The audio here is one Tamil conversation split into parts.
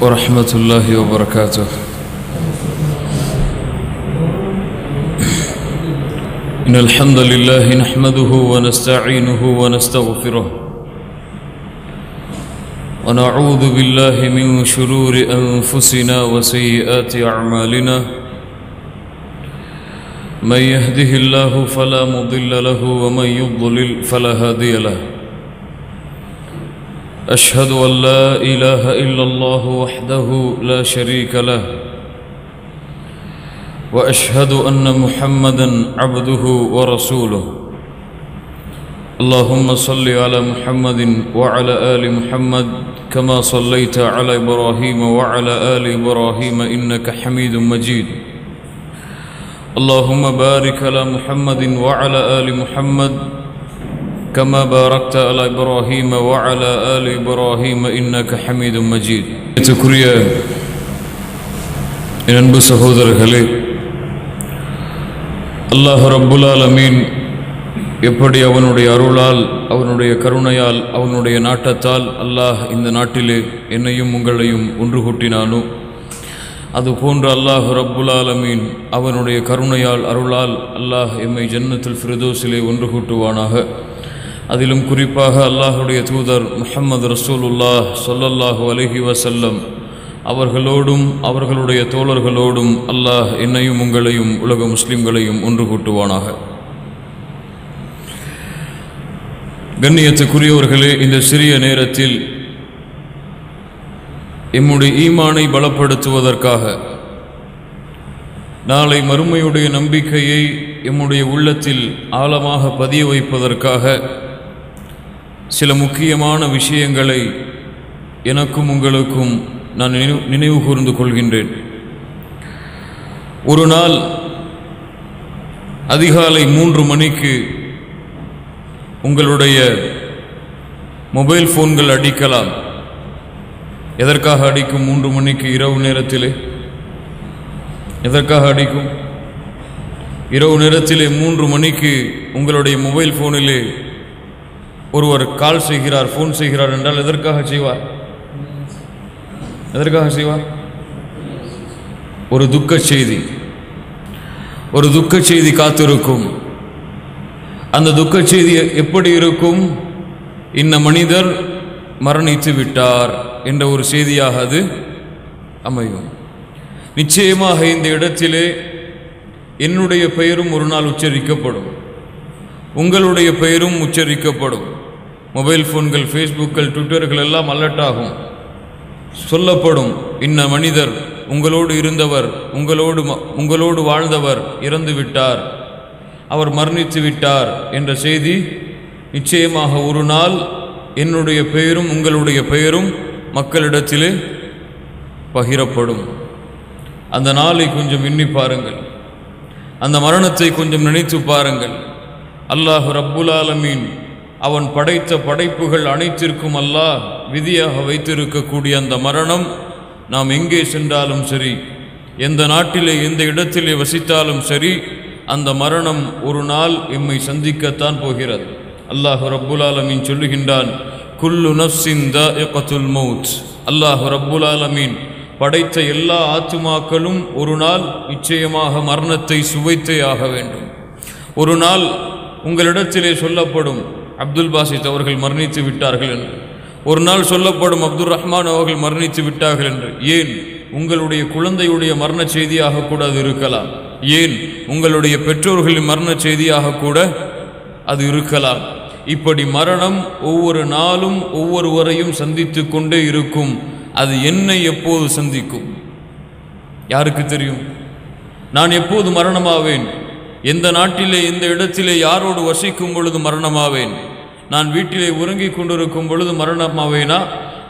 ورحمة الله وبركاته. إن الحمد لله نحمده ونستعينه ونستغفره ونعوذ بالله من شرور أنفسنا وسيئات أعمالنا. من يهده الله فلا مضل له ومن يضلل فلا هادي له. أشهد أن لا إله إلا الله وحده لا شريك له وأشهد أن محمدا عبده ورسوله. اللهم صل على محمد وعلى آل محمد كما صليت على إبراهيم وعلى آل إبراهيم إنك حميد مجيد. اللهم بارك على محمد وعلى آل محمد كما باركت على إبراهيم وعلى آل إبراهيم إنك حميد مجيد. تكريا إن أنبو சகோதரர்களே, அல்லாஹ் ரப்புல் ஆலமீன் எப்படி அவனுடைய அருளால், அவனுடைய கருணையால், அவனுடைய நாட்டத்தால் அல்லாஹ் இந்த நாட்டிலே என்னையும் உங்களையும் ஒன்று கூட்டினானோ, அதுபோன்று அல்லாஹ் ரப்புல் ஆலமீன் அவனுடைய கருணையால், அருளால் அல்லாஹ் எம்மை ஜன்னத்துல் ஃபிர்தௌஸிலே ஒன்று கூட்டுவானாக. அதிலும் குறிப்பாக அல்லாஹுடைய தூதர் முஹம்மது ரசூலுல்லாஹ் ஸல்லல்லாஹு அலைஹி வஸல்லம் அவர்களோடும் அவர்களுடைய தோழர்களோடும் அல்லாஹ் என்னையும் உங்களையும் உலக முஸ்லிம்களையும் ஒன்று கூட்டுவானாக. கண்ணியத்துக்குரியவர்களே, இந்த சிறிய நேரத்தில் எம்முடைய ஈமானை பலப்படுத்துவதற்காக, நாளை மறுமையுடைய நம்பிக்கையை எம்முடைய உள்ளத்தில் ஆழமாக பதிய வைப்பதற்காக சில முக்கியமான விஷயங்களை எனக்கும் உங்களுக்கும் நான் நினைவு கூர்ந்து கொள்கின்றேன். ஒரு நாள் அதிகாலை 3 மணிக்கு உங்களுடைய மொபைல் ஃபோன்கள் அடிக்கலாம். எதற்காக அடிக்கும்? 3 மணிக்கு இரவு நேரத்திலே எதற்காக அடிக்கும்? இரவு நேரத்திலே 3 மணிக்கு உங்களுடைய மொபைல் ஃபோனிலே ஒருவர் கால் செய்கிறார், ஃபோன் செய்கிறார் என்றால் எதற்காக செய்வார்? எதற்காக செய்வார்? ஒரு துக்க செய்தி, ஒரு துக்க செய்தி காத்திருக்கும். அந்த துக்க செய்தி எப்படி இருக்கும்? இந்த மனிதர் மரணித்து விட்டார் என்ற ஒரு செய்தியாக அது அமையும். நிச்சயமாக இந்த இடத்திலே என்னுடைய பெயரும் ஒரு நாள் உச்சரிக்கப்படும், உங்களுடைய பெயரும் உச்சரிக்கப்படும். மொபைல் ஃபோன்கள், ஃபேஸ்புக்கள், ட்விட்டர்கள் எல்லாம் அலர்ட் ஆகும். சொல்லப்படும், இன்ன மனிதர் உங்களோடு இருந்தவர், உங்களோடு வாழ்ந்தவர் இறந்து விட்டார், அவர் மரணித்து விட்டார் என்ற செய்தி நிச்சயமாக ஒரு நாள் என்னுடைய பெயரும் உங்களுடைய பெயரும் மக்களிடத்திலே பகிரப்படும். அந்த நாளை கொஞ்சம் எண்ணி பாருங்கள், அந்த மரணத்தை கொஞ்சம் நினைத்து பாருங்கள். அல்லாஹ் ரப்புல் ஆலமீன் அவன் படைத்த படைப்புகள் அனைத்திற்கும் அல்லாஹ் விதியாக வைத்திருக்கக்கூடிய அந்த மரணம், நாம் எங்கே சென்றாலும் சரி, எந்த நாட்டிலே எந்த இடத்திலே வசித்தாலும் சரி, அந்த மரணம் ஒரு நாள் எம்மை சந்திக்கத்தான் போகிறது. அல்லாஹ் ரப்புல் ஆலமீன் சொல்லுகின்றான், குல்லு நஃப்ஸின் தாயிகத்துல் மௌத். அல்லாஹ் ரப்புல் ஆலமீன் படைத்த எல்லா ஆத்துமாக்களும் ஒரு நாள் நிச்சயமாக மரணத்தை சுவைத்தே ஆக வேண்டும். ஒரு நாள் உங்களிடத்திலே சொல்லப்படும், அப்துல் பாசித் அவர்கள் மரணித்து விட்டார்கள் என்று. ஒரு நாள் சொல்லப்படும், அப்துல் ரஹ்மான் அவர்கள் மரணித்து விட்டார்கள் என்று. ஏன்? உங்களுடைய குழந்தையுடைய மரண செய்தியாக கூட அது இருக்கலாம். ஏன்? உங்களுடைய பெற்றோர்களின் மரண செய்தியாக கூட அது இருக்கலாம். இப்படி மரணம் ஒவ்வொரு நாளும் ஒவ்வொருவரையும் சந்தித்து கொண்டே இருக்கும். அது என்னை எப்போது சந்திக்கும்? யாருக்கு தெரியும்? நான் எப்போது மரணமாவேன்? எந்த நாட்டிலே எந்த இடத்திலே யாரோடு வசிக்கும் பொழுது மரணமாவேன்? நான் வீட்டிலே உறங்கிக் கொண்டிருக்கும் பொழுது மரணமாவேனா,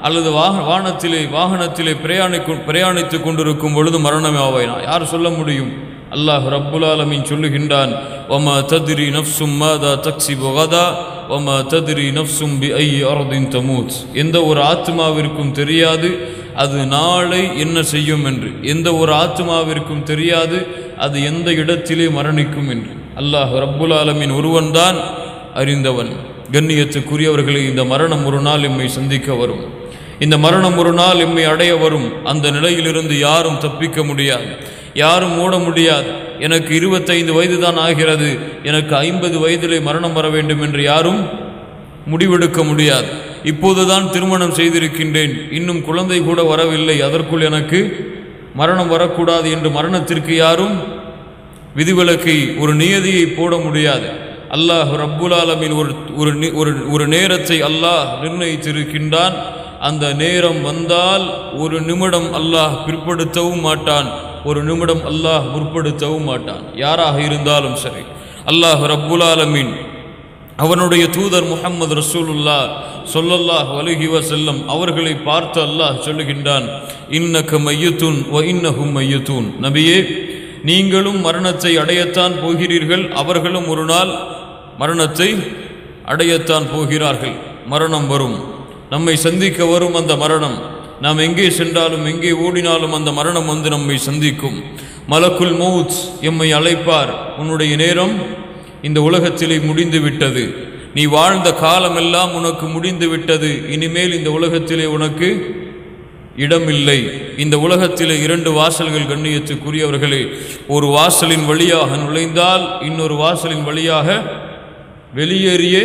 அல்லது வாகனத்திலே பிரயாணித்து கொண்டிருக்கும் பொழுது மரணமாவேனா? யார் சொல்ல முடியும்? அல்லாஹ் ரப்புல் ஆலமீன் சொல்லுகின்றான், வமா தத்ரி நஃப்ஸும் மாதா தக்ஸிபு கதா வமா தத்ரி நஃப்ஸும் பிஐ அர்தின் தமூத். எந்த ஒரு ஆத்மாவிற்கும் தெரியாது அது நாளை என்ன செய்யும் என்று. எந்த ஒரு ஆத்மாவிற்கும் தெரியாது அது எந்த இடத்திலே மரணிக்கும் என்று. அல்லாஹ் ரப்புல் ஆலமீன் ஒருவன்தான் அறிந்தவன். கண்ணியத்துக்குரியவர்களை, இந்த மரணம் ஒரு நாள் எம்மை சந்திக்க வரும். இந்த மரணம் ஒரு நாள் எம்மை அடைய வரும். அந்த நிலையிலிருந்து யாரும் தப்பிக்க முடியாது, யாரும் ஓட முடியாது. எனக்கு 25 வயது தான் ஆகிறது, எனக்கு 50 வயதிலே மரணம் வர வேண்டும் என்று யாரும் முடிவெடுக்க முடியாது. இப்போதுதான் திருமணம் செய்திருக்கின்றேன், இன்னும் குழந்தை கூட வரவில்லை, அதற்குள் எனக்கு மரணம் வரக்கூடாது என்று மரணத்திற்கு யாரும் விதிவிலக்கை ஒரு நியதியை போட முடியாது. அல்லாஹ் ரப்புல் ஆலமீன் ஒரு நேரத்தை அல்லாஹ் நிர்ணயித்திருக்கின்றான். அந்த நேரம் வந்தால் ஒரு நிமிடம் அல்லாஹ் பிற்படுத்தவும் மாட்டான், ஒரு நிமிடம் அல்லாஹ் முற்படுத்தவும் மாட்டான். யாராக இருந்தாலும் சரி, அல்லாஹ் ரப்புல் ஆலமீன் அவனுடைய தூதர் முஹம்மது ரசூலுல்லாஹ் ஸல்லல்லாஹு அலைஹி வஸல்லம் அவர்களை பார்த்து அல்லாஹ் சொல்லுகின்றான், இன்னக மையத்துன் வ இன்னஹும் மையத்துன். நபியே, நீங்களும் மரணத்தை அடையத்தான் போகிறீர்கள், அவர்களும் ஒரு நாள் மரணத்தை அடையத்தான் போகிறார்கள். மரணம் வரும், நம்மை சந்திக்க வரும். அந்த மரணம் நாம் எங்கே சென்றாலும் எங்கே ஓடினாலும் அந்த மரணம் வந்து நம்மை சந்திக்கும். மலக்குல் மௌத் எம்மை அழைப்பார், உன்னுடைய நேரம் இந்த உலகத்திலே முடிந்து விட்டது, நீ வாழ்ந்த காலமெல்லாம் உனக்கு முடிந்து விட்டது, இனிமேல் இந்த உலகத்திலே உனக்கு இடமில்லை. இந்த உலகத்திலே 2 வாசல்கள் கண்ணியத்துக்குரியவர்களே, ஒரு வாசலின் வழியாக நுழைந்தால் இன்னொரு வாசலின் வழியாக வெளியேறியே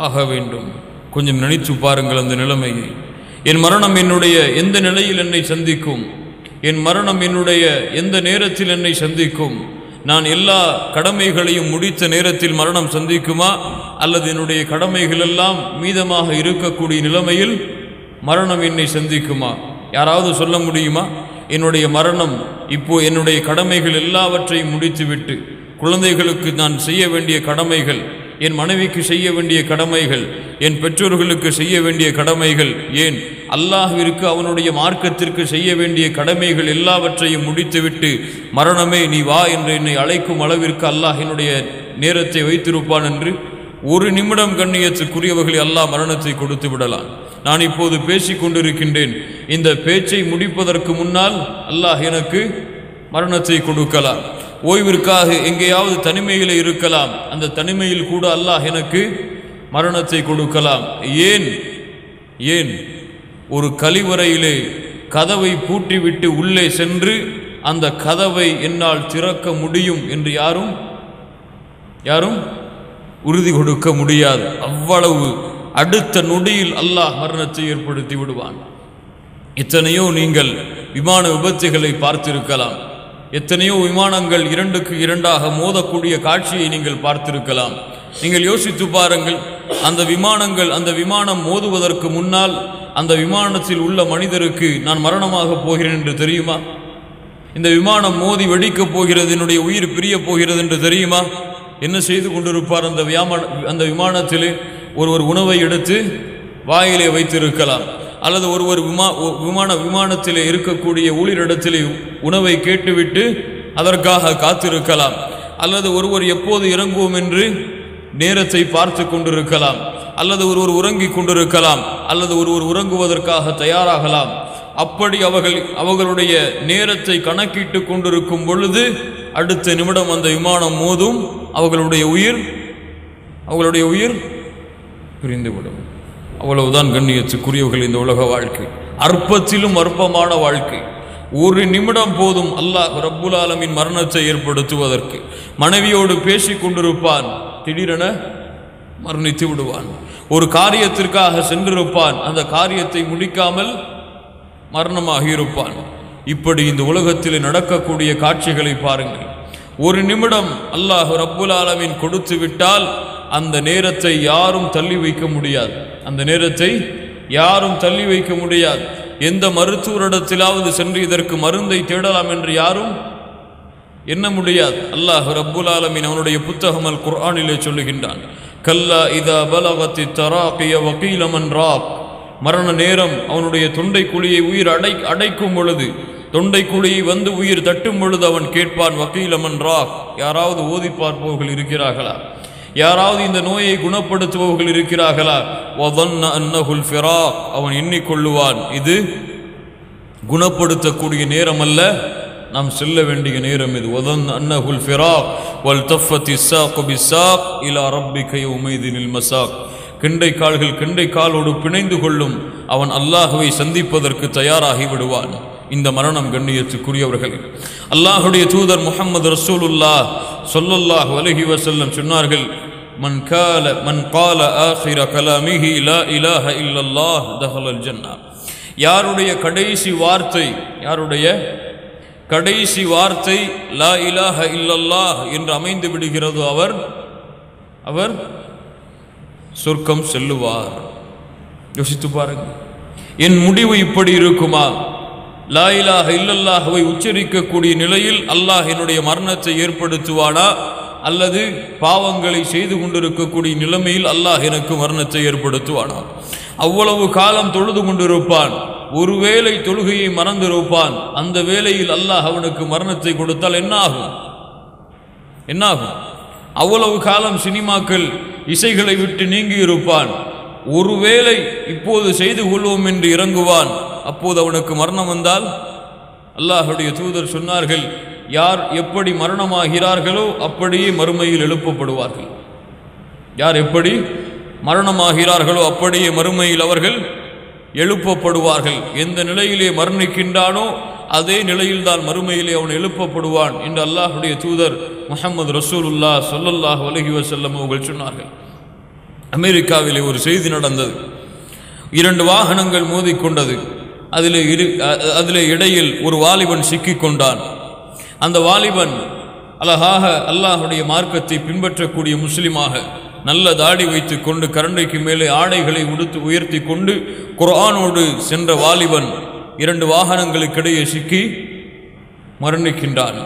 ஆக வேண்டும். கொஞ்சம் நினைத்து பாருங்கள் அந்த நிலைமையை. என் மரணம் என்னுடைய எந்த நிலையில் என்னை சந்திக்கும், என் மரணம் என்னுடைய எந்த நேரத்தில் என்னை சந்திக்கும், நான் எல்லா கடமைகளையும் முடித்த நேரத்தில் மரணம் சந்திக்குமா, அல்லது என்னுடைய கடமைகள் எல்லாம் மீதமாக இருக்கக்கூடிய நிலைமையில் மரணம் என்னை சந்திக்குமா? யாராவது சொல்ல முடியுமா? என்னுடைய மரணம் இப்போ என்னுடைய கடமைகள் எல்லாவற்றையும் முடித்துவிட்டு, குழந்தைகளுக்கு நான் செய்ய வேண்டிய கடமைகள், என் மனைவிக்கு செய்ய வேண்டிய கடமைகள், என் பெற்றோர்களுக்கு செய்ய வேண்டிய கடமைகள், ஏன் அல்லாஹ்விற்கு அவனுடைய மார்க்கத்திற்கு செய்ய வேண்டிய கடமைகள் எல்லாவற்றையும் முடித்துவிட்டு மரணமே நீ வா என்று என்னை அழைக்கும் அளவிற்கு அல்லாஹ் என்னுடைய நேரத்தை வைத்திருப்பான் என்று ஒரு நிமிடம் கண்ணியத்துக்குரியவர்களை அல்லாஹ் மரணத்தை கொடுத்து விடலாம். நான் இப்போது பேசிக் கொண்டிருக்கின்றேன், இந்த பேச்சை முடிப்பதற்கு முன்னால் அல்லாஹ் எனக்கு மரணத்தை கொடுக்கலாம். ஓய்விற்காக எங்கேயாவது தனிமையில் இருக்கலாம், அந்த தனிமையில் கூட அல்லாஹ் எனக்கு மரணத்தை கொடுக்கலாம். ஏன் ஒரு கழிவறையிலே கதவை பூட்டிவிட்டு உள்ளே சென்று அந்த கதவை என்னால் திறக்க முடியும் என்று யாரும் உறுதி கொடுக்க முடியாது. அவ்வளவு அடுத்த நொடியில் அல்லாஹ் மரணத்தை ஏற்படுத்தி விடுவான். எத்தனையோ நீங்கள் விமான விபத்துகளை பார்த்திருக்கலாம், எத்தனையோ விமானங்கள் 2க்கு 2ஆக மோதக்கூடிய காட்சியை நீங்கள் பார்த்திருக்கலாம். நீங்கள் யோசித்து பாருங்கள், அந்த விமானம் மோதுவதற்கு முன்னால் அந்த விமானத்தில் உள்ள மனிதருக்கு நான் மரணமாக போகிறேன் என்று தெரியுமா? இந்த விமானம் மோதி வெடிக்கப் போகிறது, என்னுடைய உயிர் பிரிய போகிறது என்று தெரியுமா? என்ன செய்து கொண்டிருப்பார்? அந்த விமானத்திலே ஒருவர் உணவை எடுத்து வாயிலே வைத்திருக்கலாம், அல்லது ஒருவர் விமானத்திலே இருக்கக்கூடிய ஊழியரிடத்திலே உணவை கேட்டுவிட்டு அதற்காக காத்திருக்கலாம், அல்லது ஒருவர் எப்போது இறங்குவோம் என்று நேரத்தை பார்த்து கொண்டிருக்கலாம், அல்லது ஒருவர் உறங்கிக் கொண்டிருக்கலாம், அல்லது ஒருவர் உறங்குவதற்காக தயாராகலாம். அப்படி அவர்களுடைய நேரத்தை கணக்கிட்டு கொண்டிருக்கும் பொழுது அடுத்த நிமிடம் அந்த விமானம் மோதும், அவர்களுடைய உயிர் பிரிந்துவிடும். அவ்வளவுதான் கண்ணியத்துக்குரியவர்கள் இந்த உலக வாழ்க்கை, அற்பத்திலும் அற்பமான வாழ்க்கை. ஒரு நிமிடம் போதும் அல்லாஹ் ரப்புல் ஆலமீன் மரணத்தை ஏற்படுத்துவதற்கு. மனைவியோடு பேசிக் கொண்டிருப்பான், திடீரென மரணித்து விடுவான். ஒரு காரியத்திற்காக சென்றிருப்பான், அந்த காரியத்தை முடிக்காமல் மரணமாகி இருப்பான். இப்படி இந்த உலகத்தில் நடக்கக்கூடிய காட்சிகளை பாருங்கள். ஒரு நிமிடம் அல்லாஹ் ரப்புல் ஆலமீன் கொடுத்து விட்டால் அந்த நேரத்தை யாரும் தள்ளி வைக்க முடியாது. அந்த நேரத்தை யாரும் தள்ளி வைக்க முடியாது. எந்த மருத்துவரிடத்திலாவது சென்று இதற்கு மருந்தை தேடலாம் என்று யாரும் எண்ண முடியாது. அல்லாஹ் ரப்புல் ஆலமீன் அவனுடைய புத்தகம் அல் குர்ஆனிலே சொல்லுகின்றான், கல்லா இதா பலகத்தி தராகிய வகீல மன் ராக். மரண நேரம் அவனுடைய தொண்டை குழியை உயிர் அடைக்கும் பொழுது, தொண்டை குழியை வந்து உயிர் தட்டும் பொழுது அவன் கேட்பான், வகீல மன் ராக், யாராவது ஓதி பார்ப்பவர்கள் இருக்கிறார்களா? யாராவது இந்த நோயை குணப்படுத்துபவர்கள் இருக்கிறார்களா? வதன்ன அன்னஹுல் ஃபிராக், அவன் எண்ணிக்கொள்ளுவான், இது குணப்படுத்தக்கூடிய நேரம் அல்ல, நாம் செல்ல வேண்டிய நேரம் இது. வதன்ன அன்னஹுல் ஃபிராக் வல் தஃபத்தி ஸாக் பிஸாக் இலா ரப்பிக யௌமைதினில் மஸாக். கெண்டை காலோடு பிணைந்து கொள்ளும். அவன் அல்லாஹ்வை சந்திப்பதற்கு தயாராகி விடுவான். இந்த மரணம் கண்ணியத்துக்குரியவர்கள். அல்லாஹுடைய தூதர் முஹம்மது ரசூலுல்லாஹ் ஸல்லல்லாஹு அலைஹி வஸல்லம் சொன்னார்கள், மன் கால ஆகிர கலாமிஹி லா இலாஹ இல்லல்லாஹ் தஹலல் ஜன்னah. யாருடைய கடைசி வார்த்தை லா இலாஹ இல்லல்லாஹ் என்று அமைந்து விடுகிறதோ அவர் சொர்க்கம் செல்லுவார். யோசித்து பாருங்கள், என் முடிவு இப்படி இருக்குமா? லா இலாஹ இல்லல்லாஹ்வை உச்சரிக்கக்கூடிய நிலையில் அல்லாஹ் என்னுடைய மரணத்தை ஏற்படுத்துவானா, அல்லது பாவங்களை செய்து கொண்டிருக்கக்கூடிய நிலைமையில் அல்லாஹ் எனக்கு மரணத்தை ஏற்படுத்துவானா? அவ்வளவு காலம் தொழுது கொண்டிருப்பான், ஒருவேளை தொழுகையை மறந்திருப்பான். அந்த வேளையில் அல்லாஹ் அவனுக்கு மரணத்தை கொடுத்தால் என்ன ஆகும்? அவ்வளவு காலம் சினிமாக்கள் இசைகளை விட்டு நீங்கி இருப்பான். ஒருவேளை இப்போது செய்து கொள்வோம் என்று இறங்குவான். அப்போது அவனுக்கு மரணம் வந்தால் அல்லாஹுடைய தூதர் சொன்னார்கள், யார் எப்படி மரணமாகிறார்களோ அப்படியே மறுமையில் எழுப்பப்படுவார்கள். யார் எப்படி மரணமாகிறார்களோ அப்படியே மறுமையில் அவர்கள் எழுப்பப்படுவார்கள். எந்த நிலையிலே மரணிக்கின்றானோ அதே நிலையில்தான் மறுமையிலே அவன் எழுப்பப்படுவான் என்று அல்லாஹுடைய தூதர் முஹம்மது ரசூலுல்லாஹ் ஸல்லல்லாஹு அலைஹி வஸல்லம் அவர்கள் சொன்னார்கள். அமெரிக்காவிலே ஒரு செய்தி நடந்தது. 2 வாகனங்கள் மோதிக்கொண்டது. அதிலே இடையில் ஒரு வாலிபன் சிக்கிக் கொண்டான். அந்த வாலிபன் அழகாக அல்லாஹுடைய மார்க்கத்தை பின்பற்றக்கூடிய முஸ்லிமாக நல்ல தாடி வைத்துக் கொண்டு கரண்டைக்கு மேலே ஆடைகளை உயர்த்தி கொண்டு குர்ஆனோடு சென்ற வாலிபன் 2 வாகனங்களுக்கிடையே சிக்கி மரணிக்கின்றான்.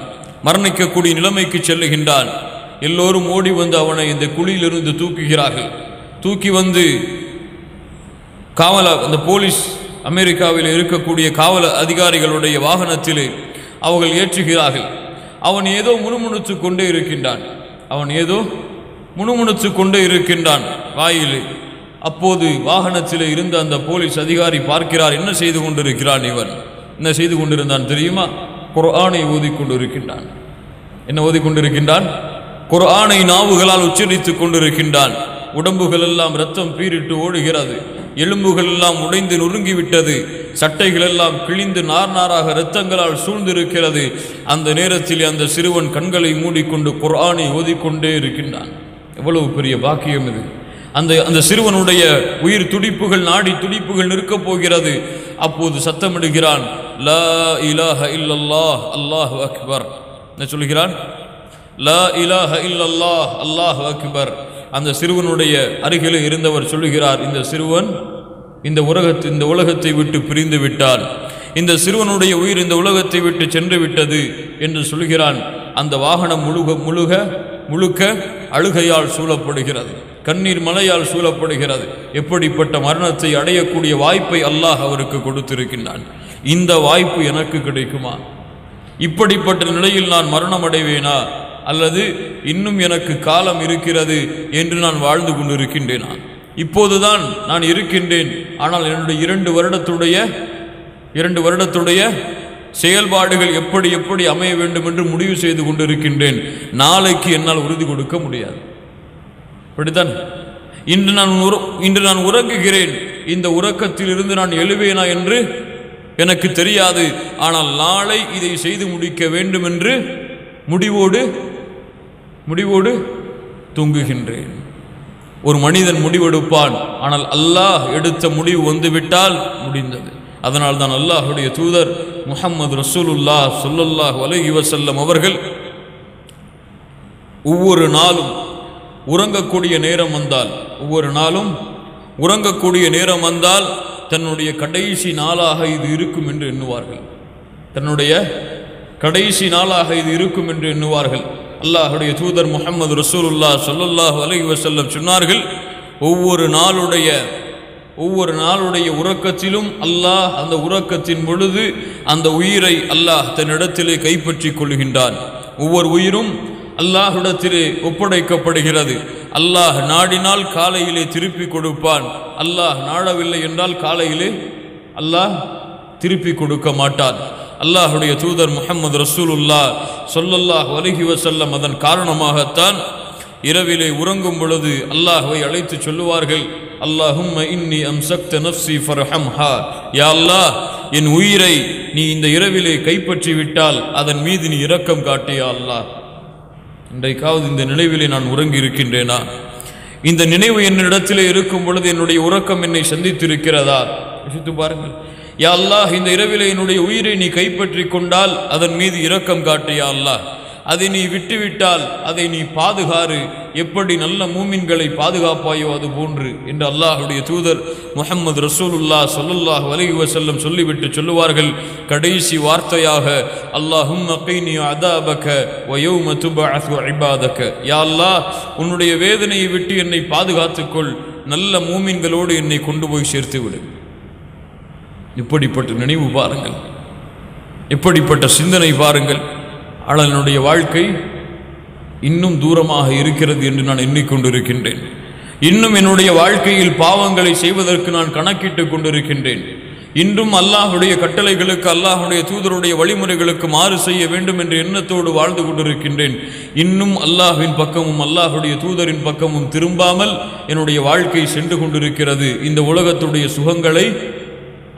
மரணிக்கக்கூடிய நிலைமைக்கு செல்லுகின்றான். எல்லோரும் ஓடி வந்து அவனை இந்த குழியிலிருந்து தூக்குகிறார்கள். தூக்கி வந்து அந்த போலீஸ் அமெரிக்காவில் இருக்கக்கூடிய காவல் அதிகாரிகளுடைய வாகனத்திலே அவர்கள் ஏற்றுகிறார்கள். அவன் ஏதோ முணுமுணுத்து கொண்டே இருக்கின்றான் வாயிலே. அப்போது வாகனத்திலே இருந்த அந்த போலீஸ் அதிகாரி பார்க்கிறார், என்ன செய்து கொண்டிருக்கிறான் இவன்? என்ன செய்து கொண்டிருந்தான் தெரியுமா? குர்ஆனை ஓதிக்கொண்டிருக்கின்றான். என்ன ஓதிக்கொண்டிருக்கின்றான்? குர்ஆனை நாவுகளால் உச்சரித்துக் கொண்டிருக்கின்றான். உடம்புகள் எல்லாம் ரத்தம் பீரிட்டு ஓடுகிறது. எலும்புகள் எல்லாம் உடைந்து நொறுங்கிவிட்டது. சட்டைகள் எல்லாம் கிழிந்து நாராக இரத்தங்களால் சூழ்ந்திருக்கிறது. அந்த நேரத்தில் அந்த சிறுவன் கண்களை மூடிக்கொண்டு குர்ஆனை ஓதிக்கொண்டே இருக்கின்றான். எவ்வளவு பெரிய பாக்கியம் இது! அந்த சிறுவனுடைய உயிர் துடிப்புகள், நாடி துடிப்புகள் நிற்கப் போகிறது. அப்போது சத்தமிடுகிறான், லா இலாஹ இல்லல்லாஹ் அல்லாஹு அக்பர். என்ன சொல்கிறான்? லா இலாஹ இல்லல்லாஹ் அல்லாஹு அக்பர். அந்த சிறுவனுடைய அருகிலே இருந்தவர் சொல்லுகிறார், இந்த சிறுவன் இந்த உலகத்தை விட்டு பிரிந்து விட்டான். இந்த சிறுவனுடைய உயிர் இந்த உலகத்தை விட்டு சென்று விட்டது என்று சொல்கிறான். அந்த வாகனம் முழுக்க அழுகையால் சூழப்படுகிறது, கண்ணீர் மலையால் சூழப்படுகிறது. எப்படிப்பட்ட மரணத்தை அடையக்கூடிய வாய்ப்பை அல்லாஹ் அவருக்கு கொடுத்திருக்கின்றான். இந்த வாய்ப்பு எனக்கு கிடைக்குமா? இப்படிப்பட்ட நிலையில் நான் மரணம் அடைவேனா, அல்லது இன்னும் எனக்கு காலம் இருக்கிறது என்று நான் வாழ்ந்து கொண்டிருக்கின்றேனா? இப்போதுதான் நான் இருக்கின்றேன், ஆனால் என்னுடைய 2 வருடத்துடைய செயல்பாடுகள் எப்படி அமைய வேண்டும் என்று முடிவு செய்து கொண்டிருக்கின்றேன். நாளைக்கு என்னால் உறுதி கொடுக்க முடியாது. அப்படித்தான் இன்று நான் உறங்குகிறேன். இந்த உறக்கத்தில் இருந்து நான் எழுவேனா என்று எனக்கு தெரியாது. ஆனால் நாளை இதை செய்து முடிக்க வேண்டும் என்று முடிவோடு தூங்குகின்றேன். ஒரு மனிதன் முடிவெடுப்பான், ஆனால் அல்லாஹ் எடுத்த முடிவு வந்துவிட்டால் முடிந்தது. அதனால் தான் அல்லாஹுடைய தூதர் முஹம்மது ரசூலுல்லாஹ் ஸல்லல்லாஹு அலைஹி வஸல்லம் அவர்கள் ஒவ்வொரு நாளும் உறங்கக்கூடிய நேரம் வந்தால் தன்னுடைய கடைசி நாளாக இது இருக்கும் என்று எண்ணுவார்கள். அல்லாஹுடைய தூதர் முஹம்மது ரசூலுல்லாஹ் ஸல்லல்லாஹு அலைஹி வஸல்லம் சொன்னார்கள், ஒவ்வொரு நாளுடைய உறக்கத்திலும் அல்லாஹ் அந்த உறக்கத்தின் பொழுது அந்த உயிரை அல்லாஹ் தன்னிடத்திலே கைப்பற்றி கொள்கின்றான். ஒவ்வொரு உயிரும் அல்லாஹ்விடத்திலே ஒப்படைக்கப்படுகிறது. அல்லாஹ் நாடினால் காலையிலே திருப்பி கொடுப்பான். அல்லாஹ் நாடவில்லை என்றால் காலையிலே அல்லாஹ் திருப்பி கொடுக்க மாட்டான். அல்லாஹுடைய தூதர் முஹம்மது ரசூலுல்லாஹ் ஸல்லல்லாஹு அலைஹி வஸல்லம் அதன் காரணமாகத்தான் இரவிலே உறங்கும் பொழுது அல்லாஹ்வை அழைத்து சொல்லுவார்கள், அல்லாஹும்ம இன்னி அம்சக்த நஃப்ஸி ஃபர்ஹம்ஹா, யா அல்லாஹ் என் உயிரை நீ இந்த இரவிலே கைப்பற்றி விட்டால் அதன் மீது நீ இரக்கம் காட்டு யா அல்லாஹ். இன்றைக்காவது இந்த நினைவிலே நான் உறங்கி இருக்கின்றேனா? இந்த நினைவு என்னிடத்திலே இருக்கும் பொழுது என்னுடைய உறக்கம் என்னை சந்தித்திருக்கிறதா? யோசித்து பாருங்கள். யா அல்லாஹ் இந்த இரவிலே என்னுடைய உயிரை நீ கைப்பற்றி கொண்டால் அதன் மீது இரக்கம் காட்டு யா அல்லாஹ். அதை நீ விட்டுவிட்டால் அதை நீ பாதுகாரு, எப்படி நல்ல மூமின்களை பாதுகாப்பாயோ அது போன்று என்று அல்லாஹுடைய தூதர் முஹம்மது ரசூலுல்லாஹ் ஸல்லல்லாஹு அலைஹி வஸல்லம் சொல்லிவிட்டு சொல்லுவார்கள் கடைசி வார்த்தையாக, அல்லாஹும்ம கீனி அதாபக வ யௌம துபஅஸு இபாதக, யா அல்லாஹ் உன்னுடைய வேதனையை விட்டு என்னை பாதுகாத்துக்கொள், நல்ல மூமின்களோடு என்னை கொண்டு போய் சேர்த்து விடு. இப்படிப்பட்ட நினைவு பாருங்கள், இப்படிப்பட்ட சிந்தனை பாருங்கள். ஆனால் என்னுடைய வாழ்க்கை இன்னும் தூரமாக இருக்கிறது என்று நான் எண்ணிக்கொண்டிருக்கின்றேன். இன்னும் என்னுடைய வாழ்க்கையில் பாவங்களை செய்வதற்கு நான் கணக்கிட்டு கொண்டிருக்கின்றேன். இன்றும் அல்லாஹுடைய கட்டளைகளுக்கு அல்லாஹுடைய தூதருடைய வழிமுறைகளுக்கு மாறு செய்ய வேண்டும் என்ற எண்ணத்தோடு வாழ்ந்து கொண்டிருக்கின்றேன். இன்னும் அல்லாஹ்வின் பக்கமும் அல்லாஹுடைய தூதரின் பக்கமும் திரும்பாமல் என்னுடைய வாழ்க்கை சென்று கொண்டிருக்கிறது. இந்த உலகத்துடைய சுகங்களை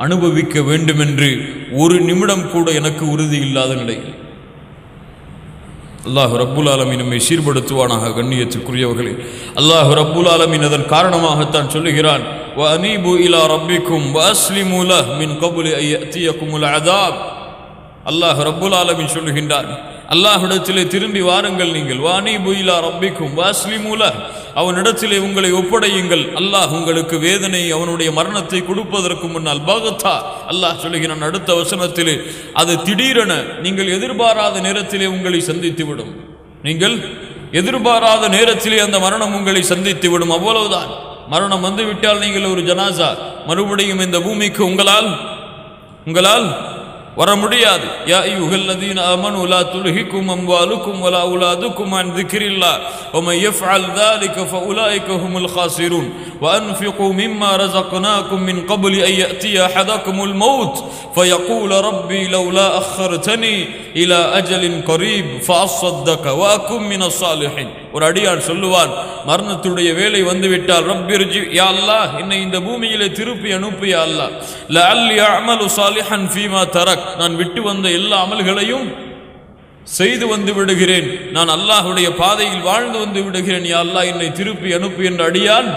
அனுபவிக்க வேண்டும் என்று ஒரு நிமிடம் கூட எனக்கு உறுதி இல்லாத நிலையில் அல்லாஹ் ரப்புல் ஆலமீன் நம்மை சீர்படுத்துவானாக. கண்ணியத்துக்குரியவர்களே, அல்லாஹ் ரப்புல் ஆலமீன் அதன் காரணமாகத்தான் சொல்லுகிறான், வஅனீபு இலா ரப்பிக்கும் வஅஸ்லிமு லஹ் மின் கப்லி அன் யஅதியகுமுல் அஸாப். அல்லாஹ் ரப்புல் ஆலமீன் சொல்லுகின்றான், அல்லாஹ்விடத்திலே திரும்பி வாருங்கள் நீங்கள், வஅனீபு இலா ரப்பிக்கும் வஅஸ்லிமு லஹ், அவனிடத்திலே உங்களை ஒப்படையுங்கள். அல்லாஹ் உங்களுக்கு வேதனை அவனுடைய மரணத்தை கொடுப்பதற்கு முன்னால் பகத்தா அல்லாஹ் சொல்லுகிறான் அடுத்த வசனத்திலே, அது திடீரென நீங்கள் எதிர்பாராத நேரத்திலே உங்களை சந்தித்துவிடும். நீங்கள் எதிர்பாராத நேரத்திலே அந்த மரணம் உங்களை சந்தித்துவிடும். அவ்வளவுதான். மரணம் வந்துவிட்டால் நீங்கள் ஒரு ஜனாசா, மறுபடியும் இந்த பூமிக்கு உங்களால் வர முடியாது. யா அய்யுஹல்லதீன ஆமனூ லா துல்ஹிக்கும் அம்வாலுக்கும் வலா அவுலாதுக்கும் அன் ذிக்ரில்லாஹ் வமன் யஃஅல் ذلك ஃபஉலாயிக ஹுமுல் காஸிரூன் வஅன்ஃபிகூ மிம்மா ரஸக்னாக்கும் மின் قبل அன் يأتي அஹதகுமுல் மௌத் ஃபயகூல ரப்பி லவ்லா அخرتني இலா அஜலின் கரீப் ஃபஅஸ்ஸதக வஅகும் மினஸ் ஸாலிஹீன். ஒரு அடியான் சொல்லுவான், மரணத்துடைய வேளை வந்துவிட்டால், ரப்பிர்ஜி, யா அல்லாஹ் என்னை இந்த பூமியிலே திருப்பி அனுப்பு யா அல்லாஹ், லஅல்லி அஅமலு ஸாலிஹன் ஃபீமா தரக், நான் விட்டு வந்த எல்லா அமல்களையும் செய்து வந்து விடுகிறேன், நான் அல்லாஹ்வுடைய பாதையில் வாழ்ந்து வந்து விடுகிறேன், யா அல்லாஹ் என்னை திருப்பி அனுப்பு என்ற அடியான்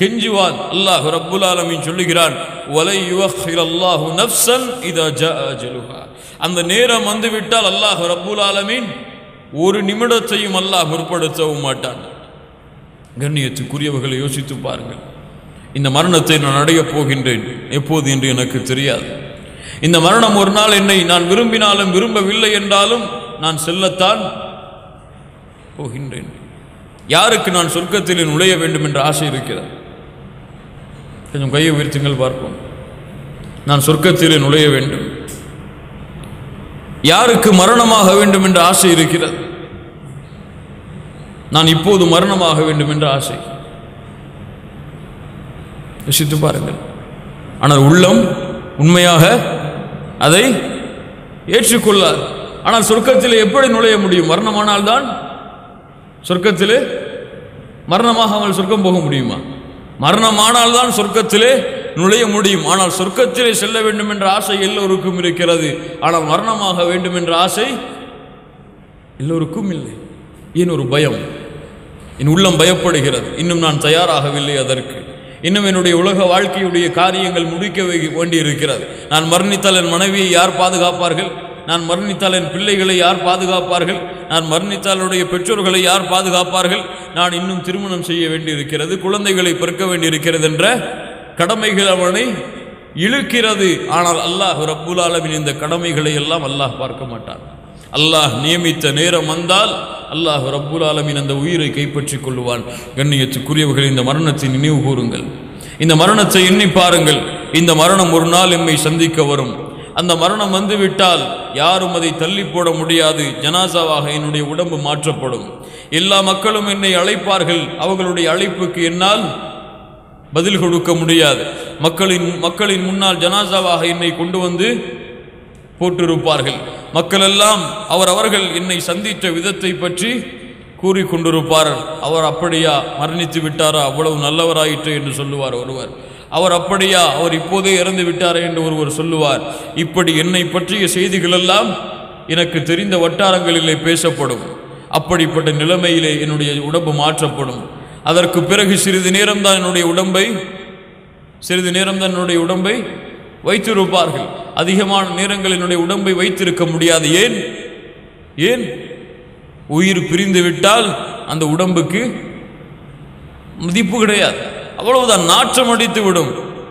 கெஞ்சுவான். அல்லாஹ் ரப்புல் ஆலமீன் சொல்லுகிறான், வலை யுஅഖிரல்லாஹு நஃப்ஸன் இதா ஜாஅ அஜலுஹா, அந்த நேரம் வந்துவிட்டால் அல்லாஹ் ரப்புல் ஆலமீன் ஒரு நிமிடத்தையும் அல்லாஹ் முற்படுத்தவும் மாட்டான். கண்ணியத்துக்குரியவர்களை யோசித்து பாருங்கள். இந்த மரணத்தை நான் அடையப் போகின்றேன், எப்போது என்று எனக்கு தெரியாது. இந்த மரணம் ஒரு நாள் என்னை நான் விரும்பினாலும் விரும்பவில்லை என்றாலும் நான் செல்லத்தான் போகின்றேன். யாருக்கு நான் சொர்க்கத்தில் நுழைய வேண்டும் என்ற ஆசை இருக்கிறது? கொஞ்சம் கையை உயர்த்துங்கள் பார்ப்போம். நான் சொர்க்கத்திலே நுழைய வேண்டும். யாருக்கு மரணமாக வேண்டும் என்ற ஆசை இருக்கிறது? நான் இப்போது மரணமாக வேண்டும் என்ற ஆசை. யோசித்து பாருங்கள். ஆனால் உள்ளம் உண்மையாக அதை ஏற்றுக்கொள்ளார். ஆனால் சொர்க்கத்திலே எப்படி நுழைய முடியும்? மரணமானால் தான் சொர்க்கத்திலே, மரணமாகாமல் சொர்க்கம் போக முடியுமா? மரணமானால் தான் சொர்க்கத்திலே நுழைய முடியும். ஆனால் சொர்க்கத்திலே செல்ல வேண்டும் என்ற ஆசை எல்லோருக்கும் இருக்கிறது. ஆனால் மரணமாக வேண்டும் என்ற ஆசை எல்லோருக்கும் இல்லை. ஏன்? ஒரு பயம். என் உள்ளம் பயப்படுகிறது. இன்னும் நான் தயாராகவில்லை அதற்கு. இன்னும் என்னுடைய உலக வாழ்க்கையுடைய காரியங்கள் முடிக்க வேண்டியிருக்கிறது. நான் மரணித்தால் என் மனைவியை யார் பாதுகாப்பார்கள்? நான் மரணித்தால் என் பிள்ளைகளை யார் பாதுகாப்பார்கள்? நான் மரணித்தாலுடைய பெற்றோர்களை யார் பாதுகாப்பார்கள்? நான் இன்னும் திருமணம் செய்ய வேண்டியிருக்கிறது, குழந்தைகளை பிறக்க வேண்டியிருக்கிறது என்ற கடமைகள் அவனை இழுக்கிறது. ஆனால் அல்லாஹ் ரப்புல் ஆலமீன் இந்த கடமைகளை எல்லாம் அல்லாஹ் பார்க்க மாட்டான். அல்லாஹ் நியமித்த நேரம் வந்தால் அல்லாஹ் ரப்புல் ஆலமீன் அந்த உயிரை கைப்பற்றிக் கொள்ளுவான். கண்ணியத்துக்குரியவர்கள், இந்த மரணத்தை நினைவு கூறுங்கள். இந்த மரணத்தை எண்ணி பாருங்கள். இந்த மரணம் ஒரு நாள் எம்மை சந்திக்க வரும். அந்த மரணம் வந்துவிட்டால் யாரும் அதை தள்ளி போட முடியாது. ஜனாசாவாக என்னுடைய உடம்பு மாற்றப்படும். எல்லா மக்களும் என்னை அழைப்பார்கள். அவர்களுடைய அழைப்புக்கு என்னால் பதில் கொடுக்க முடியாது. மக்களின் முன்னால் ஜனாசாவாக என்னை கொண்டு வந்து போட்டிருப்பார்கள். மக்கள் எல்லாம் அவர்கள் என்னை சந்தித்த விதத்தை பற்றி கூறிக்கொண்டிருப்பார், அவர் அப்படியா, மரணித்து விட்டாரா, அவ்வளவு நல்லவராயிற்று என்று சொல்லுவார் ஒருவர். அவர் அப்படியா, அவர் இப்போதே இறந்து விட்டாரா என்று ஒருவர் சொல்லுவார். இப்படி என்னை பற்றிய செய்திகள் எல்லாம் எனக்கு தெரிந்த வட்டாரங்களிலே பேசப்படும். அப்படிப்பட்ட நிலைமையிலே என்னுடைய உடம்பு மாற்றப்படும். அதற்கு பிறகு சிறிது நேரம்தான் என்னுடைய உடம்பை வைத்திருப்பார்கள். அதிகமான நேரங்கள் என்னுடைய உடம்பை வைத்திருக்க முடியாது. ஏன் உயிர் பிரிந்து விட்டால் அந்த உடம்புக்கு மதிப்பு கிடையாது. அவ்வளவுதான், நாற்றம் அடித்து விடும்.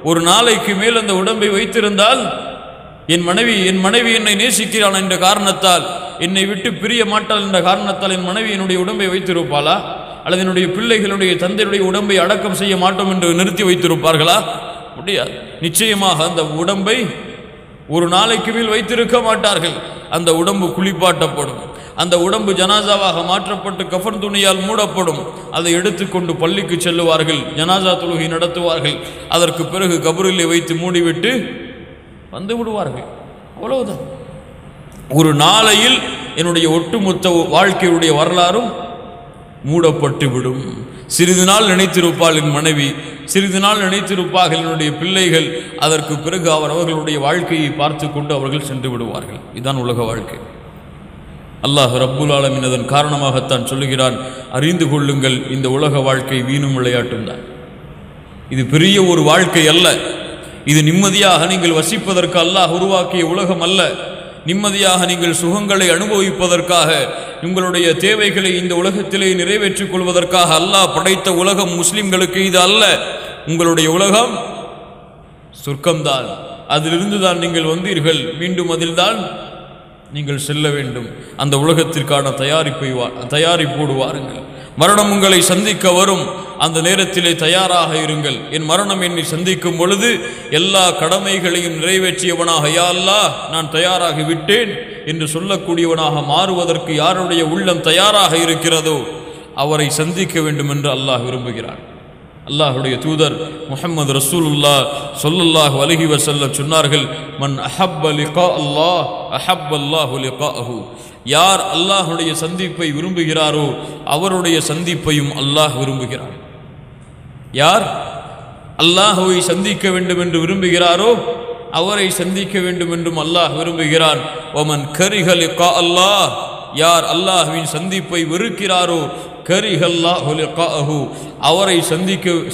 ஒரு நாளைக்கு மேல் அந்த உடம்பை வைத்திருந்தால் என் மனைவி என்னை நேசிக்கிறாள் என்ற காரணத்தால், என்னை விட்டு பிரிய மாட்டாள் என்ற காரணத்தால் என் மனைவி என்னுடைய உடம்பை வைத்திருப்பாளா? அல்லது என்னுடைய பிள்ளைகளுடைய தந்தையுடைய உடம்பை அடக்கம் செய்ய மாட்டோம் என்று நிறுத்தி வைத்திருப்பார்களா? முடியாது. நிச்சயமாக அந்த உடம்பை ஒரு நாளைக்கு மேல் வைத்திருக்க மாட்டார்கள். அந்த உடம்பு குளிப்பாட்டப்படும். அந்த உடம்பு ஜனாசாவாக மாற்றப்பட்டு கஃபன் துணியால் மூடப்படும். அதை எடுத்துக்கொண்டு பள்ளிக்கு செல்லுவார்கள், ஜனாசா தொழுகை நடத்துவார்கள். அதற்கு பிறகு கபரிலே வைத்து மூடிவிட்டு வந்து விடுவார்கள். அவ்வளவுதான். ஒரு நாளையில் என்னுடைய ஒட்டுமொத்த வாழ்க்கையுடைய வரலாறும் மூடப்பட்டு விடும். சிறிது நாள் நினைத்திருப்பாள் என் மனைவி, சிறிது நாள் நினைத்திருப்பார்கள் என்னுடைய பிள்ளைகள். அதற்கு பிறகு அவர்களுடைய வாழ்க்கையை பார்த்து கொண்டு அவர்கள் சென்று விடுவார்கள். இதுதான் உலக வாழ்க்கை. அல்லாஹ் ரப்புல் ஆலமீன் அதன் காரணமாகத்தான் சொல்லுகிறான், அறிந்து கொள்ளுங்கள், இந்த உலக வாழ்க்கை வீணும் விளையாட்டும் தான். இது பெரிய ஒரு வாழ்க்கை அல்ல. இது நிம்மதியாக நீங்கள் வசிப்பதற்கு அல்லாஹ் உருவாக்கிய உலகம் அல்ல. நிம்மதியாக நீங்கள் சுகங்களை அனுபவிப்பதற்காக, உங்களுடைய தேவைகளை இந்த உலகத்திலே நிறைவேற்றிக் கொள்வதற்காக அல்லாஹ் படைத்த உலகம் முஸ்லிம்களுக்கு இது அல்ல. உங்களுடைய உலகம் சொர்க்கம்தான். அதிலிருந்து தான் நீங்கள் வந்தீர்கள். மீண்டும் அதில்தான் நீங்கள் செல்ல வேண்டும். அந்த உலகத்திற்கான தயாரிப்போடு வாருங்கள். மரணம் உங்களை சந்திக்க வரும். அந்த நேரத்திலே தயாராக இருங்கள். என் மரணம் என்னை சந்திக்கும் பொழுது எல்லா கடமைகளையும் நிறைவேற்றியவனாக, யா அல்லாஹ் நான் தயாராகி விட்டேன் என்று சொல்லக்கூடியவனாக மாறுவதற்கு யாருடைய உள்ளம் தயாராக இருக்கிறதோ அவரை சந்திக்க வேண்டும் என்று அல்லாஹ் விரும்புகிறான். அல்லாஹுடைய தூதர் முஹம்மது ரசூலுல்லாஹ் ஸல்லல்லாஹு அலைஹி வஸல்லம் சொன்னார்கள், மன் அஹப்ப லிகா அல்லாஹ் அஹப்ப அல்லாஹு லிகாஹு. யார் அல்லாஹுடைய சந்திப்பை விரும்புகிறாரோ அவருடைய சந்திப்பையும் அல்லாஹ் விரும்புகிறார். யார் அல்லாஹுவை சந்திக்க வேண்டும் என்று விரும்புகிறாரோ அவரை சந்திக்க வேண்டும் என்றும் அல்லாஹ் விரும்புகிறான். வமன் கரிஹ லிகா அல்லாஹ், யார் அல்லாஹ்வின் சந்திப்பை வெறுக்கிறாரோ கரிஹல்லாஹு லிகாஹு, அவரை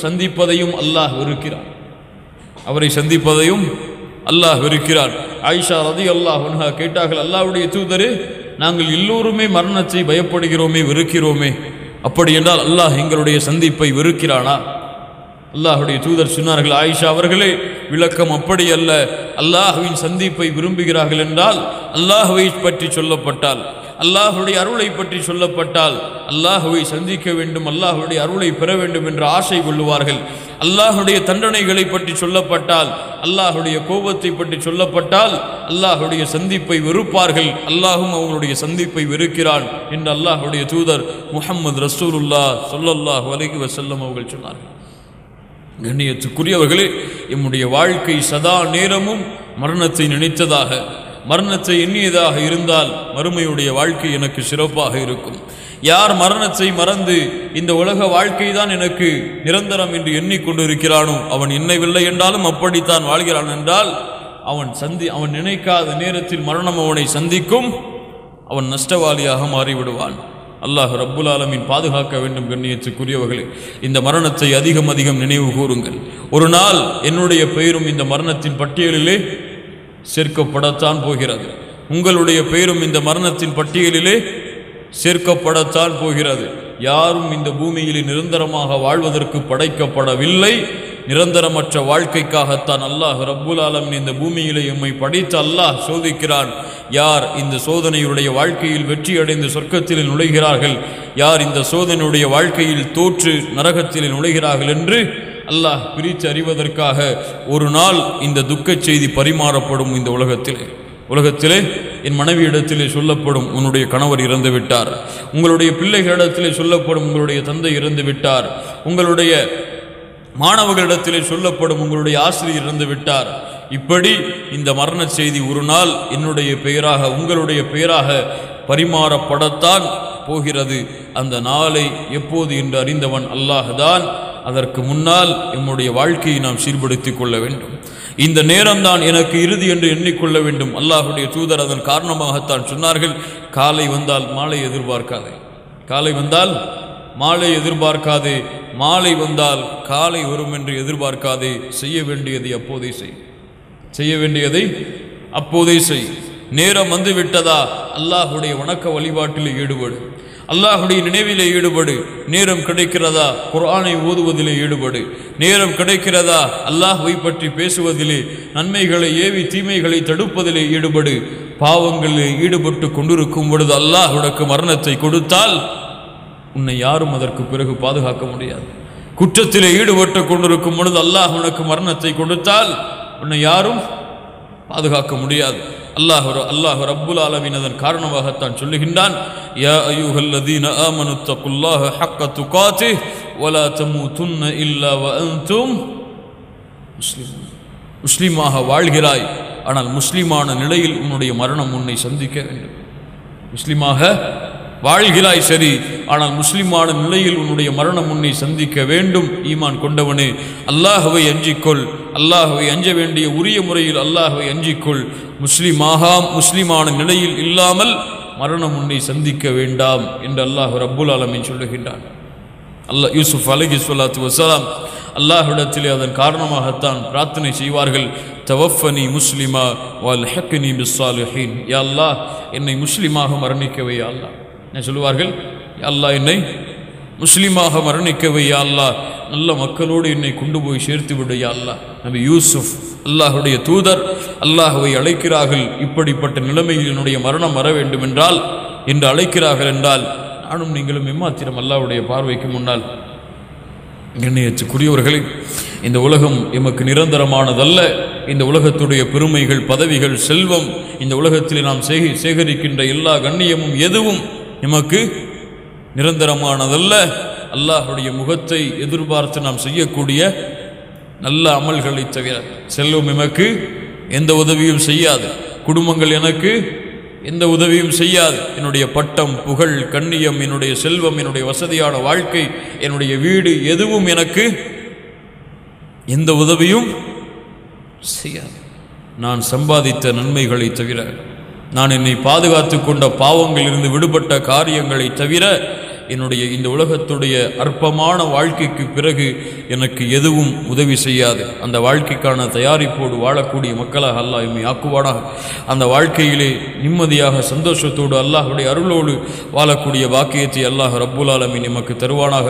சந்திப்பதையும் அல்லாஹ் வெறுக்கிறார். அவரை சந்திப்பதையும் அல்லாஹ் வெறுக்கிறார். ஆயிஷா ரலியல்லாஹு அன்ஹா கேட்டார்கள், அல்லாஹ்வுடைய தூதரே, நாங்கள் எல்லோருமே மரணத்தை பயப்படுகிறோமே, வெறுக்கிறோமே, அப்படி என்றால் அல்லாஹ் எங்களுடைய சந்திப்பை வெறுக்கிறானா? அல்லாஹுடைய தூதர் சொன்னார்கள், ஆயிஷா அவர்களே, விளக்கம் அப்படி அல்ல. அல்லாஹுவின் சந்திப்பை விரும்புகிறார்கள் என்றால் அல்லாஹுவை பற்றி சொல்லப்பட்டால், அல்லாஹுடைய அருளை பற்றி சொல்லப்பட்டால் அல்லாஹுவை சந்திக்க வேண்டும், அல்லாஹுடைய அருளை பெற வேண்டும் என்ற ஆசை கொள்ளுவார்கள். அல்லாஹுடைய தண்டனைகளை பற்றி சொல்லப்பட்டால், அல்லாஹுடைய கோபத்தை பற்றி சொல்லப்பட்டால் அல்லாஹுடைய சந்திப்பை வெறுப்பார்கள். அல்லாஹும் அவங்களுடைய சந்திப்பை வெறுக்கிறான் என்று அல்லாஹுடைய தூதர் முஹம்மது ரசூலுல்லாஹ் ஸல்லல்லாஹு அலைஹி வஸல்லம் அவர்கள் சொன்னார்கள். கண்ணியத்துக்குரியவர்களே, எம்முடைய வாழ்க்கை சதா நேரமும் மரணத்தை நினைத்ததாக, மரணத்தை எண்ணியதாக இருந்தால் மறுமையுடைய வாழ்க்கை எனக்கு சிறப்பாக இருக்கும். யார் மரணத்தை மறந்து இந்த உலக வாழ்க்கை தான் எனக்கு நிரந்தரம் என்று எண்ணிக்கொண்டிருக்கிறானோ அவன் எண்ணவில்லை என்றாலும் அப்படித்தான் வாழ்கிறான் என்றால் அவன் நினைக்காத நேரத்தில் மரணம் அவனை சந்திக்கும். அவன் நஷ்டவாளியாக மாறிவிடுவான். அல்லாஹ் ரப்புல் ஆலமீன் பாதுகாக்க வேண்டும். கண்ணியத்துக்குரியவர்களே, இந்த மரணத்தை அதிகம் அதிகம் நினைவு கூறுங்கள். ஒரு நாள் என்னுடைய பெயரும் இந்த மரணத்தின் பட்டியலிலே சேர்க்கப்படத்தான் போகிறது. உங்களுடைய பெயரும் இந்த மரணத்தின் பட்டியலிலே சேர்க்கப்படத்தான் போகிறது. யாரும் இந்த பூமியிலே நிரந்தரமாக வாழ்வதற்கு படைக்கப்படவில்லை. நிரந்தரமற்ற வாழ்க்கைக்காகத்தான் அல்லாஹ் ரப்புல் ஆலமீன் இந்த பூமியிலே எம்மை படைத்து அல்லாஹ் சோதிக்கிறான். யார் இந்த சோதனையுடைய வாழ்க்கையில் வெற்றி அடைந்து சொர்க்கத்தில் நுழைகிறார்கள், யார் இந்த சோதனையுடைய வாழ்க்கையில் தோற்று நரகத்தில் நுழைகிறார்கள் என்று அல்லாஹ் பிரித்து அறிவதற்காக ஒரு நாள் இந்த துக்க செய்தி பரிமாறப்படும். இந்த உலகத்திலே என் மனைவியிடத்திலே சொல்லப்படும், உன்னுடைய கணவர் இறந்து விட்டார். உங்களுடைய பிள்ளைகளிடத்திலே சொல்லப்படும், உங்களுடைய தந்தை இறந்து விட்டார். உங்களுடைய மாணவர்களிடத்திலே சொல்லப்படும், உங்களுடைய ஆசிரியர் இறந்து விட்டார். இப்படி இந்த மரண செய்தி ஒரு நாள் என்னுடைய பெயராக உங்களுடைய பெயராக பரிமாறப்படத்தான் போகிறது. அந்த நாளை எப்போது என்று அறிந்தவன் அல்லாஹ் தான். அதற்கு முன்னால் நம்முடைய வாழ்க்கையை நாம் சீர்படுத்திக் கொள்ள வேண்டும். இந்த நேரம்தான் எனக்கு இறுதி என்று எண்ணிக்கொள்ள வேண்டும். அல்லாஹுடைய தூதர் அதன் காரணமாகத்தான் சொன்னார்கள், காலை வந்தால் மாலை எதிர்பார்க்காதே, காலை வந்தால் மாலை எதிர்பார்க்காதே, மாலை வந்தால் காலை வரும் என்று எதிர்பார்க்காதே. செய்ய வேண்டியதை அப்போதே செய், செய்ய வேண்டியதை அப்போதே செய். நேரம் வந்து விட்டதா, அல்லாஹுடைய வணக்க வழிபாட்டிலே ஈடுபடு, அல்லாஹுடைய நினைவிலே ஈடுபடு. நேரம் கிடைக்கிறதா, குர்ஆனை ஓதுவதிலே ஈடுபடு. நேரம் கிடைக்கிறதா, அல்லாஹ்வை பற்றி பேசுவதிலே, நன்மைகளை ஏவி தீமைகளை தடுப்பதிலே ஈடுபடு. பாவங்களில் ஈடுபட்டு கொண்டிருக்கும் பொழுது அல்லாஹ் உனக்கு மரணத்தை கொடுத்தால் உன்னை யாரும் அதற்கு பிறகு பாதுகாக்க முடியாது. குற்றத்திலே ஈடுபட்டு கொண்டிருக்கும் பொழுது அல்லாஹ் உனக்கு மரணத்தை கொடுத்தால் உன்னை யாரும் பாதுகாக்க முடியாது. அல்லாஹ் ரப்புல் ஆலமீன் அதன் காரணமாகத்தான் சொல்லுகின்றான், யா அய்யுஹல்லதீன ஆமனு தக்குல்லாஹ ஹக்க துகாத்திஹ் வலா தமூதுன்ன இல்லா வ அன்தும் முஸ்லிமூன். முஸ்லிமாக வாழ்கிறாய், ஆனால் முஸ்லிமான நிலையில் உன்னுடைய மரணம் உன்னை சந்திக்க வேண்டும். முஸ்லிமாக வாழ்கிறாய் சரி, ஆனால் முஸ்லிமான நிலையில் உன்னுடைய மரணம் உன்னை சந்திக்க வேண்டும். ஈமான் கொண்டவனே, அல்லாஹ்வை அஞ்சிக்கொள், அல்லாஹ்வை அஞ்ச வேண்டிய உரிய முறையில் அல்லாஹ்வை அஞ்சிக்கொள். முஸ்லிமான நிலையில் இல்லாமல் மரணம் உன்னை சந்திக்க வேண்டாம் என்று அல்லாஹ் ரப்புல் ஆலமீன் சொல்லுகின்றான். யூசுப் அலைஹிஸ்ஸலாத்து வஸலாம் அல்லாஹ்விடத்திலே அதன் காரணமாகத்தான் பிரார்த்தனை செய்வார்கள், தவஃபனி முஸ்லிமா வல்ஹக்னி பிஸ்ஸாலிஹீன். யா அல்லாஹ், என்னை முஸ்லிமாக மரணிக்கவே. யா அல்லாஹ் என்ன சொல்லுவார்கள், யா அல்லாஹ் என்னை முஸ்லிமாக மரணிக்கவே. யா அல்லாஹ், நல்ல மக்களோடு என்னை கொண்டு போய் சேர்த்து விடு. யா அல்லாஹ். நபி யூசுப் அல்லாஹுடைய தூதர் அல்லாஹ்வை அழைக்கிறார்கள், இப்படிப்பட்ட நிலைமையில் என்னுடைய மரணம் வர வேண்டும் என்றால் என்று அழைக்கிறார்கள் என்றால், நானும் நீங்களும் எம்மாத்திரம் அல்லாஹ்வுடைய பார்வைக்கு முன்னால் எண்ணியற்றுக்குரியவர்களே, இந்த உலகம் எமக்கு நிரந்தரமானதல்ல. இந்த உலகத்துடைய பெருமைகள், பதவிகள், செல்வம், இந்த உலகத்தில் நாம் சேகரிக்கின்ற எல்லா கண்ணியமும் எதுவும் எமக்கு நிரந்தரமானதல்ல. அல்லாஹுடைய முகத்தை எதிர்பார்த்து நாம் செய்யக்கூடிய நல்ல அமல்களை தவிர செல்வம் எமக்கு எந்த உதவியும் செய்யாது, குடும்பங்கள் எனக்கு எந்த உதவியும் செய்யாது. என்னுடைய பட்டம், புகழ், கண்ணியம், என்னுடைய செல்வம், என்னுடைய வசதியான வாழ்க்கை, என்னுடைய வீடு எதுவும் எனக்கு எந்த உதவியும் செய்யாது. நான் சம்பாதித்த நன்மைகளை தவிர, நான் என்னை பாதுகாத்து கொண்ட பாவங்களிலிருந்து விடுபட்ட காரியங்களை தவிர, என்னுடைய இந்த உலகத்துடைய அற்பமான வாழ்க்கைக்கு பிறகு எனக்கு எதுவும் உதவி செய்யாது. அந்த வாழ்க்கைக்கான தயாரிப்போடு வாழக்கூடிய மக்களாக அல்லாஹ் எம்மை ஆக்குவானாக. அந்த வாழ்க்கையிலே நிம்மதியாக சந்தோஷத்தோடு அல்லாஹுடைய அருளோடு வாழக்கூடிய பாக்கியத்தை அல்லாஹ் ரப்புல் ஆலமீன் எமக்கு தருவானாக.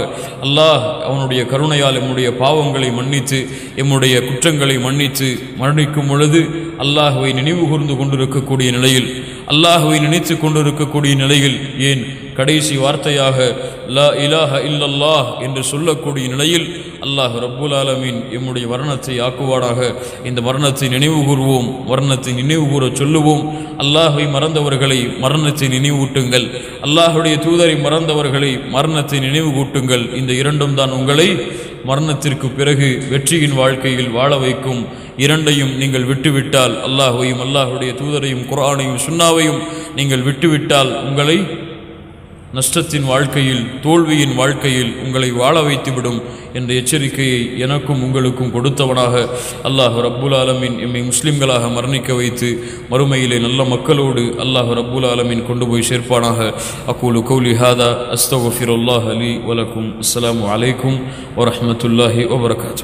அல்லாஹ் அவனுடைய கருணையால் எம்முடைய பாவங்களை மன்னித்து, எம்முடைய குற்றங்களை மன்னித்து, மரணிக்கும் பொழுது அல்லாஹுவை நினைவு கூர்ந்து கொண்டிருக்கக்கூடிய நிலையில், அல்லாஹுவை நினைத்து கொண்டிருக்கக்கூடிய நிலையில், ஏன் கடைசி வார்த்தையாக லா இலாஹ இல்லல்லாஹ் என்று சொல்லக்கூடிய நிலையில் அல்லாஹ் ரப்புல் ஆலமீன் எம்முடைய மரணத்தை ஆக்குவானாக. இந்த மரணத்தை நினைவு கூறுவோம், மரணத்தை நினைவு கூற சொல்லுவோம். அல்லாஹை மறந்தவர்களை மரணத்தை நினைவூட்டுங்கள், அல்லாஹுடைய தூதரை மறந்தவர்களை மரணத்தை நினைவு கூட்டுங்கள். இந்த இரண்டும் தான் உங்களை மரணத்திற்கு பிறகு வெற்றியின் வாழ்க்கையில் வாழ வைக்கும். இரண்டையும் நீங்கள் விட்டுவிட்டால், அல்லாஹையும் அல்லாஹுடைய தூதரையும் குர்ஆனையும் சுன்னாவையும் நீங்கள் விட்டுவிட்டால், உங்களை நஷ்டத்தின் வாழ்க்கையில், தோல்வியின் வாழ்க்கையில் உங்களை வாழ வைத்துவிடும் என்ற எச்சரிக்கையை எனக்கும் உங்களுக்கும் கொடுத்தவனாக அல்லாஹ் ரப்புல் ஆலமீன் எம்மை முஸ்லிம்களாக மரணிக்க வைத்து மறுமையிலே நல்ல மக்களோடு அல்லாஹ் ரப்புல் ஆலமீன் கொண்டு போய் சேர்ப்பானாக. அகூலு கௌலி ஹாதா அஸ்தக்ஃபிருல்லாஹ் லி வலக்கும். அஸ்ஸலாமு அலைக்கும் வரஹ்மத்துல்லாஹி வபரகாத்துஹு.